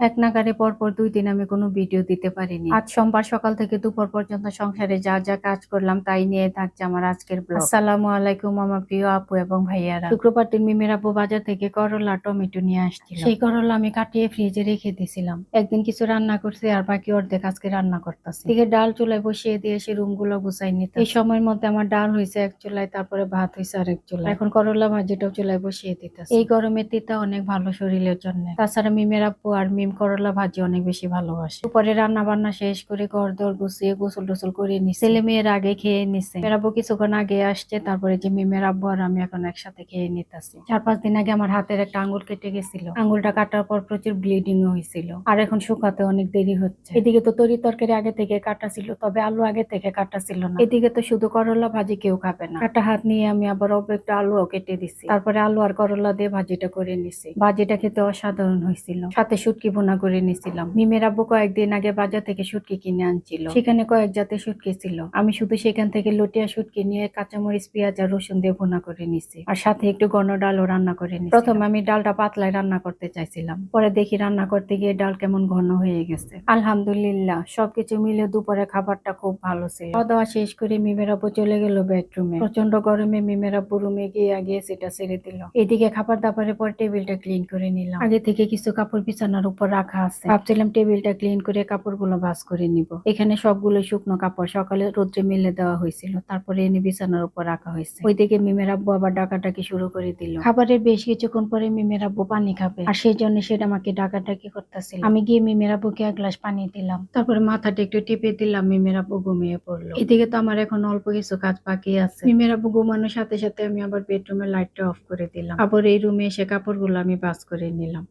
এক নাগাড়ে পরপর ২ দিন আমি কোনো ভিডিও দিতে পারিনি। আজ সোমবার সকাল থেকে দুপুর পর্যন্ত সংসারে যা, যা কাজ করলাম তাই নিয়ে থাকছে আমার আজকের ব্লগ। আসসালামু আলাইকুম আমার প্রিয় আপু এবং ভাইয়ারা। শুক্রবার দিন মিমির আপু বাজার থেকে করলা, টমেটো নিয়ে আসছিল। সেই করলা আমি কাটিয়ে ফ্রিজে রেখে দিয়েছিলাম। একদিন কিছু রান্না করছি আর বাকি অর্ধেক আজকে রান্না করতেছি। এদিকে ডাল চুলায় বসিয়ে দিয়ে সে রুমগুলো গুছাই নিতে। এই সময়ের মধ্যে আমার ডাল হয়েছে এক চুলায়, তারপরে ভাত হয়েছে আরেক চুলায়। এখন করলা ভাজিটাও চুলায় বসিয়ে দিতেছি। এই গরমে তিতা অনেক ভালো শরীরের জন্য। তাছাড়া মিমের আপু আর মিম করলা ভাজি অনেক বেশি ভালোবাসে। দুপুরে রান্না বান্না শেষ করে ঘর দর গুছিয়ে গোসল টোসল করে নিচ্ছে। ছেলে মেয়ের আগে খেয়ে নিচ্ছে। মেয়ের আব্বু কিছুক্ষণ আগে আসছে, তারপরে যে মিমের আব্বু আর আমি এখন একসাথে খেয়ে নিতেছি। 4-5 দিন আগে আমার হাতের একটা আঙ্গুল কেটে গেছিল। আঙ্গুলটা কাটার পর প্রচুর ব্লিডিং হয়েছিল, আর এখন শুকাতে অনেক দেরি হচ্ছে। এদিকে তো তরি তরকারি আগে থেকে কাটা ছিল, তবে আলু আগে থেকে কাটা ছিল না। এদিকে তো শুধু করলা ভাজি কেউ খাবে না। কাটা হাত নিয়ে আমি আবার অল্প একটু আলুও কেটে দিছি। তারপরে আলু আর করলা দিয়ে ভাজিটা করে নিছি। ভাজিটা খেতে অসাধারণ হয়েছিল। সাথে শুটকি ভুনা করে নিছিলাম। মিমের আব্বু কয়েকদিন আগে বাজার থেকে শুটকি কিনে আনছিল। সেখানে কয়েক জাতের শুটকি ছিল। আমি শুধু সেখান থেকে লটিয়া শুটকি নিয়ে কাঁচামরিচ, পেঁয়াজ আর রসুন দিয়ে ভুনা করে নিছি, আর সাথে একটু ঘন ডালও রান্না করে নিছি। প্রথমে আমি ডালটা পাতলায় রান্না করতে চাইছিলাম, পরে দেখি রান্না করতে গিয়ে ডাল কেমন ঘন হয়ে গেছে। আলহামদুলিল্লাহ সবকিছু মিলে দুপুরে খাবারটা খুব ভালো ছিল। খাওয়া দাওয়া শেষ করে মিমের আব্বু চলে গেল বেডরুমে। প্রচন্ড গরমে মিমের আব্বু রুমে গিয়ে আগে সেটা ছেড়ে দিল। এদিকে খাবার দাবারের পর টেবিলটা ক্লিন করে নিলাম। আগে থেকে কিছু কাপড় বিছানার উপর রাখা আছে। ভাবছিলাম টেবিলটা ক্লিন করে কাপড়গুলো ভাঁজ করে নিব। এখানে সবগুলো শুকনো কাপড় সকালে রোদ্রে মেলে দেওয়া হয়েছিল, তারপরে এনে বিছানার উপর রাখা হয়েছে। ওইদিকে মিমের আব্বু আবার ডাকাডাকি শুরু করে দিল। খাবারের বেশ কিছুক্ষণ পরে মিমের আব্বু পানি খাবে, আর সেই জন্য সেটা আমাকে ডাকাডাকি করতেছিল। আমি গিয়ে মিমের আব্বুকে এক গ্লাস পানি দিলাম, তারপরে মাথাটা একটু টিপে দিলাম। মিমের আব্বু ঘুমিয়ে পড়লো। এদিকে তো আমার এখন অল্প কিছু কাজ বাকি আছে। মিমের আব্বু ঘুমানোর সাথে সাথে আমি আবার বেডরুমের লাইটটা অফ করে দিলাম। আবার এই রুমে এসে কাপড়গুলো আমি ভাঁজ করে নিলাম।